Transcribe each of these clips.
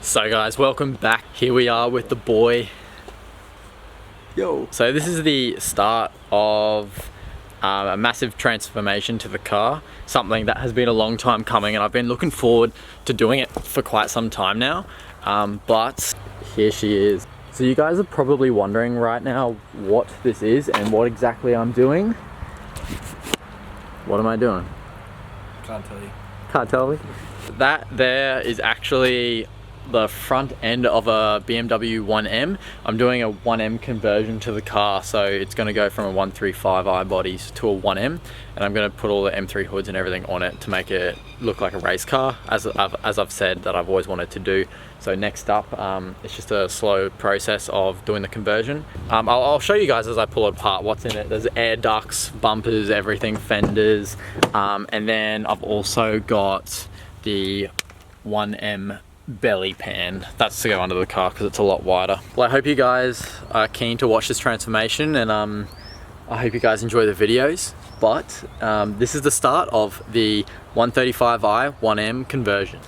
So guys, welcome back. Here we are with the boy. Yo. So this is the start of a massive transformation to the car. Something that has been a long time coming, and I've been looking forward to doing it for quite some time now. But here she is. So you guys are probably wondering right now what this is and what exactly I'm doing. What am I doing? Can't tell you. Can't tell me. That there is actually the front end of a BMW 1M. I'm doing a 1M conversion to the car, so it's going to go from a 135i bodies to a 1M, and I'm going to put all the M3 hoods and everything on it to make it look like a race car, as I've said that I've always wanted to do. So next up, it's just a slow process of doing the conversion. I'll show you guys as I pull it apart what's in it. There's air ducts, bumpers, everything, fenders, and then I've also got the 1M belly pan. That's to go under the car because it's a lot wider. Well, I hope you guys are keen to watch this transformation, and I hope you guys enjoy the videos. But this is the start of the 135i 1M conversion.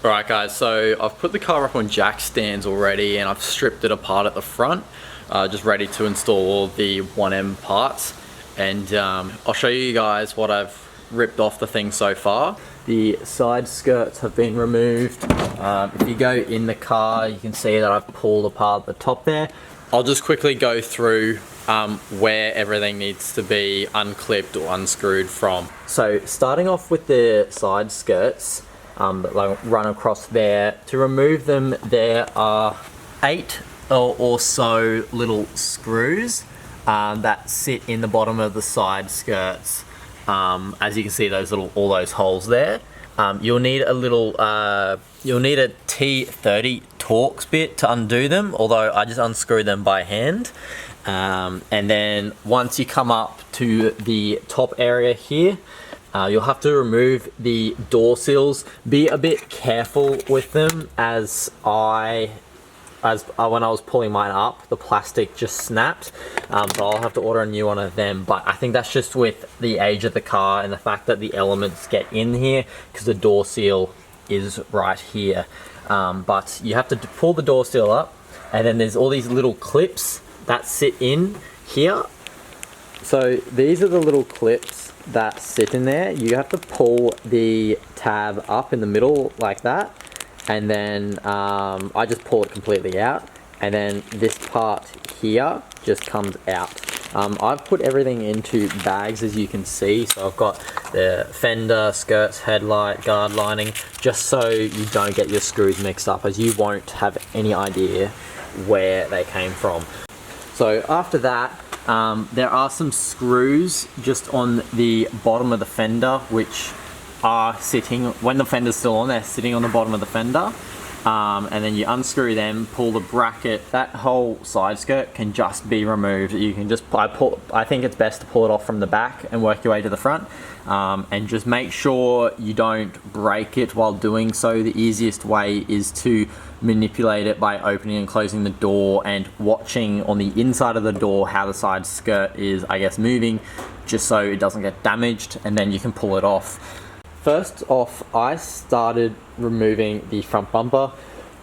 Alright guys, so I've put the car up on jack stands already, and I've stripped it apart at the front, just ready to install all the 1M parts. And I'll show you guys what I've ripped off the thing so far. The side skirts have been removed. If you go in the car, you can see that I've pulled apart the top there. I'll just quickly go through where everything needs to be unclipped or unscrewed from. So starting off with the side skirts that run across there, to remove them there are 8 or so little screws that sit in the bottom of the side skirts. As you can see, all those holes there. You'll need a little, you'll need a T30 Torx bit to undo them, although I just unscrew them by hand. And then once you come up to the top area here, you'll have to remove the door sills. Be a bit careful with them, as when I was pulling mine up, the plastic just snapped, but I'll have to order a new one of them. But I think that's just with the age of the car and the fact that the elements get in here, because the door seal is right here. But you have to pull the door seal up, and then there's all these little clips that sit in here. So these are the little clips that sit in there. You have to pull the tab up in the middle like that, and then I just pull it completely out, and then this part here just comes out. I've put everything into bags, as you can see. So I've got the fender, skirts, headlight, guard lining, just so you don't get your screws mixed up, as you won't have any idea where they came from. So after that, there are some screws just on the bottom of the fender, which are sitting, when the fender's still on, they're sitting on the bottom of the fender. And then you unscrew them, pull the bracket. That whole side skirt can just be removed. You can just, I think it's best to pull it off from the back and work your way to the front. And just make sure you don't break it while doing so. The easiest way is to manipulate it by opening and closing the door and watching on the inside of the door how the side skirt is, I guess, moving, just so it doesn't get damaged, and then you can pull it off. First off, I started removing the front bumper,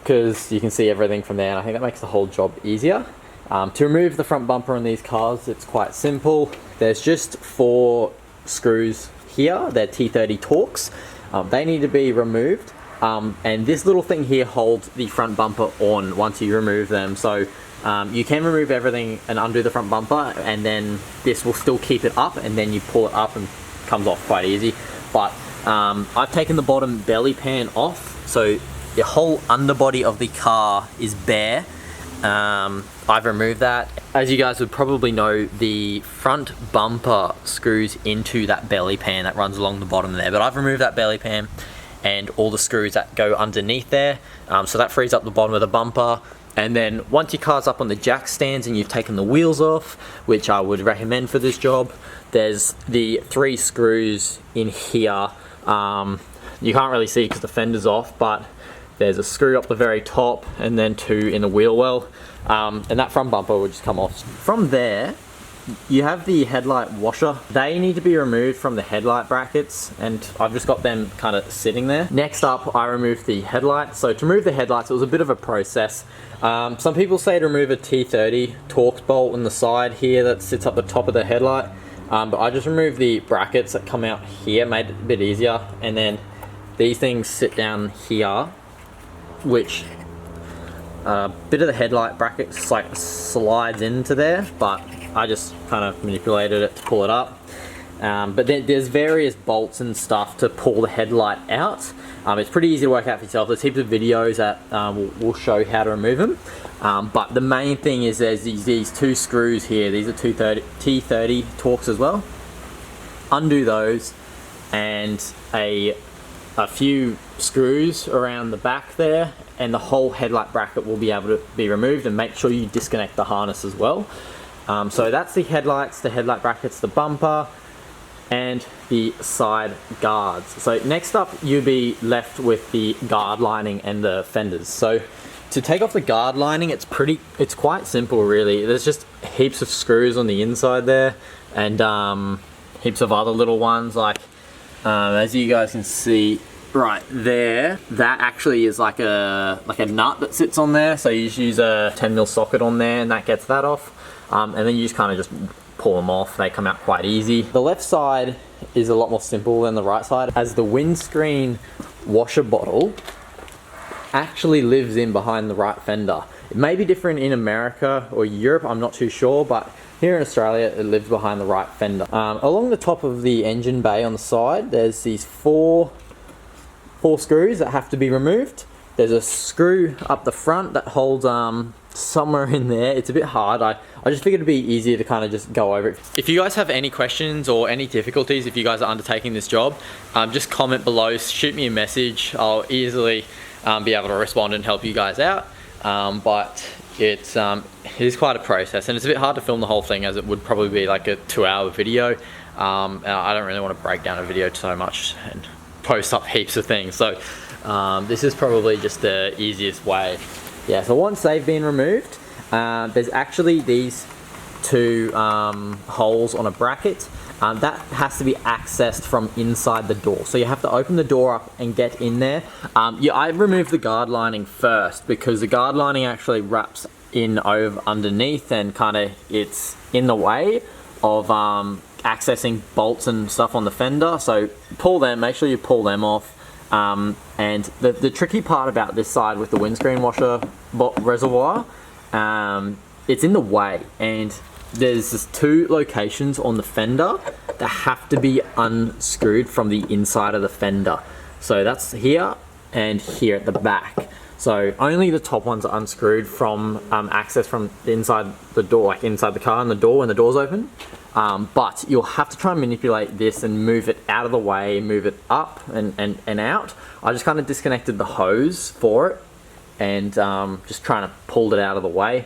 because you can see everything from there, and I think that makes the whole job easier. To remove the front bumper on these cars, it's quite simple. There's just 4 screws here. They're T30 Torx. They need to be removed, and this little thing here holds the front bumper on once you remove them. So you can remove everything and undo the front bumper, and then this will still keep it up, and then you pull it up and it comes off quite easy. But I've taken the bottom belly pan off, so the whole underbody of the car is bare. I've removed that. As you guys would probably know, the front bumper screws into that belly pan that runs along the bottom there, but I've removed that belly pan and all the screws that go underneath there, so that frees up the bottom of the bumper. And then once your car's up on the jack stands and you've taken the wheels off, which I would recommend for this job, there's the 3 screws in here. You can't really see because the fender's off, but there's a screw up the very top and then 2 in the wheel well, and that front bumper will just come off. From there, you have the headlight washer. They need to be removed from the headlight brackets, and I've just got them kind of sitting there. Next up, I removed the headlights. So to remove the headlights, it was a bit of a process. Some people say to remove a T30 Torx bolt on the side here that sits up the top of the headlight, but I just removed the brackets that come out here, made it a bit easier, and then these things sit down here, which a bit of the headlight bracket like slides into there, but I just kind of manipulated it to pull it up. But then there's various bolts and stuff to pull the headlight out. It's pretty easy to work out for yourself. There's heaps of videos that will show how to remove them. But the main thing is there's these two screws here. These are T30 Torx as well. Undo those, and a few screws around the back there, and the whole headlight bracket will be able to be removed. And make sure you disconnect the harness as well. So that's the headlights, the headlight brackets, the bumper, and the side guards. So next up, you'll be left with the guard lining and the fenders. So to take off the guard lining, it's quite simple really. There's just heaps of screws on the inside there, and heaps of other little ones, like as you guys can see right there, that actually is like a nut that sits on there. So you just use a 10mm socket on there, and that gets that off. And then you just kind of just pull them off. They come out quite easy. The left side is a lot more simple than the right side, as the windscreen washer bottle actually lives in behind the right fender. It may be different in America or Europe, I'm not too sure, but here in Australia it lives behind the right fender. Along the top of the engine bay on the side, there's these four screws that have to be removed. There's a screw up the front that holds somewhere in there. It's a bit hard. I just figured it'd be easier to kind of just go over it. If you guys have any questions or any difficulties, if you guys are undertaking this job, just comment below, shoot me a message. I'll easily be able to respond and help you guys out. But it is quite a process, and it's a bit hard to film the whole thing, as it would probably be like a 2-hour video. And I don't really want to break down a video so much and post up heaps of things. So this is probably just the easiest way. Yeah, so once they've been removed, there's actually these two holes on a bracket. That has to be accessed from inside the door. So you have to open the door up and get in there. Yeah, I removed the guard lining first because the guard lining actually wraps in over underneath, and kind of it's in the way of accessing bolts and stuff on the fender. So pull them, make sure you pull them off. And the tricky part about this side with the windscreen washer reservoir, it's in the way, and there's just two locations on the fender that have to be unscrewed from the inside of the fender. So that's here and here at the back. So only the top ones are unscrewed from access from inside the door, like inside the car and the door when the door's open. But you'll have to try and manipulate this and move it out of the way, move it up and out. I just kind of disconnected the hose for it, and just trying to pull it out of the way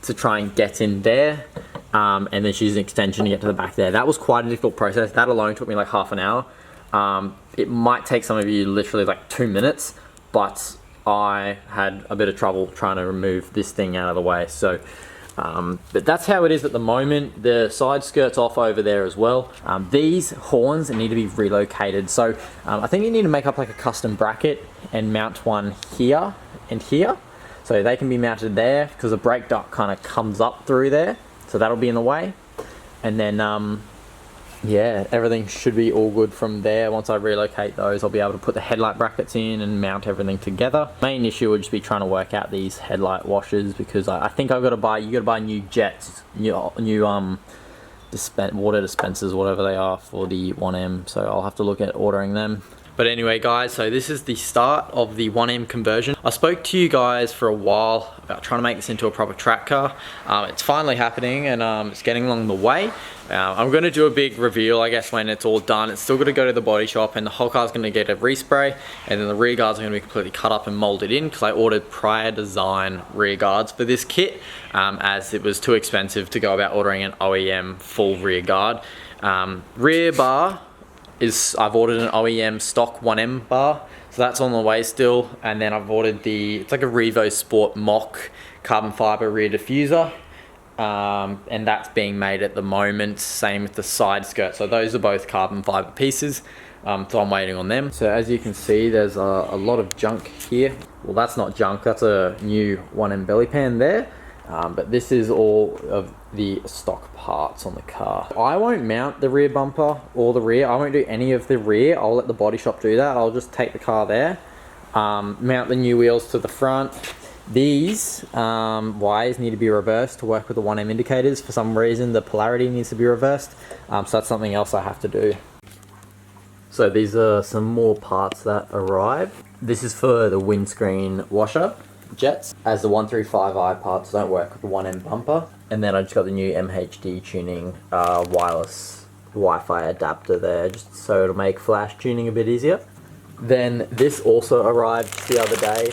to try and get in there, and then use an extension to get to the back there. That was quite a difficult process. That alone took me like half an hour. It might take some of you literally like 2 minutes, but I had a bit of trouble trying to remove this thing out of the way. So but that's how it is at the moment. The side skirt's off over there as well. These horns need to be relocated. So I think you need to make up like a custom bracket and mount one here and here. So they can be mounted there, because the brake duct kind of comes up through there. So that'll be in the way. And then yeah, everything should be all good from there. Once I relocate those, I'll be able to put the headlight brackets in and mount everything together. Main issue would just be trying to work out these headlight washers, because I think you got to buy new jets, new water dispensers, whatever they are, for the 1M. So I'll have to look at ordering them. But anyway guys, so this is the start of the 1M conversion. I spoke to you guys for a while about trying to make this into a proper track car. It's finally happening, and it's getting along the way. I'm going to do a big reveal, I guess, when it's all done. It's still going to go to the body shop, and the whole car's going to get a respray, and then the rear guards are going to be completely cut up and molded in, because I ordered prior design rear guards for this kit, as it was too expensive to go about ordering an OEM full rear guard. Rear bar I've ordered an OEM stock 1M bar, so that's on the way still. And then I've ordered it's like a Revo Sport Mock carbon fiber rear diffuser. and that's being made at the moment. Same with the side skirt. So those are both carbon fiber pieces. So I'm waiting on them. So as you can see, there's a lot of junk here. Well, that's not junk, that's a new 1M belly pan there. But this is all of the stock parts on the car. I won't mount the rear bumper or the rear. I won't do any of the rear. I'll let the body shop do that. I'll just take the car there, mount the new wheels to the front. These wires need to be reversed to work with the 1M indicators. For some reason, the polarity needs to be reversed. So that's something else I have to do. So these are some more parts that arrived. This is for the windscreen washer jets, as the 135i parts don't work with the 1M bumper. And then I just got the new MHD tuning wireless Wi-Fi adapter there, just so it'll make flash tuning a bit easier. Then this also arrived the other day.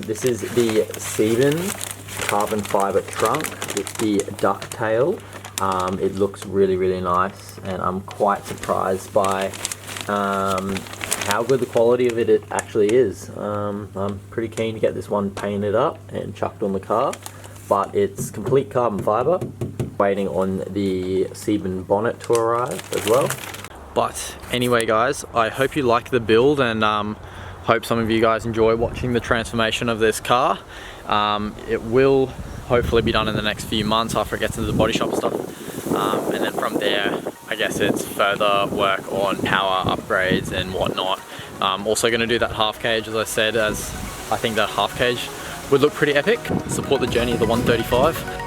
This is the Sebin carbon fiber trunk with the ducktail. It looks really, really nice, and I'm quite surprised by how good the quality of it actually is. I'm pretty keen to get this one painted up and chucked on the car, but it's complete carbon fiber. Waiting on the Sebin bonnet to arrive as well. But anyway guys, I hope you like the build, and hope some of you guys enjoy watching the transformation of this car. It will hopefully be done in the next few months after it gets into the body shop stuff. And then from there, I guess it's further work on power upgrades and whatnot. Also going to do that half cage, as I said, as I think that half cage would look pretty epic. Support the journey of the 135.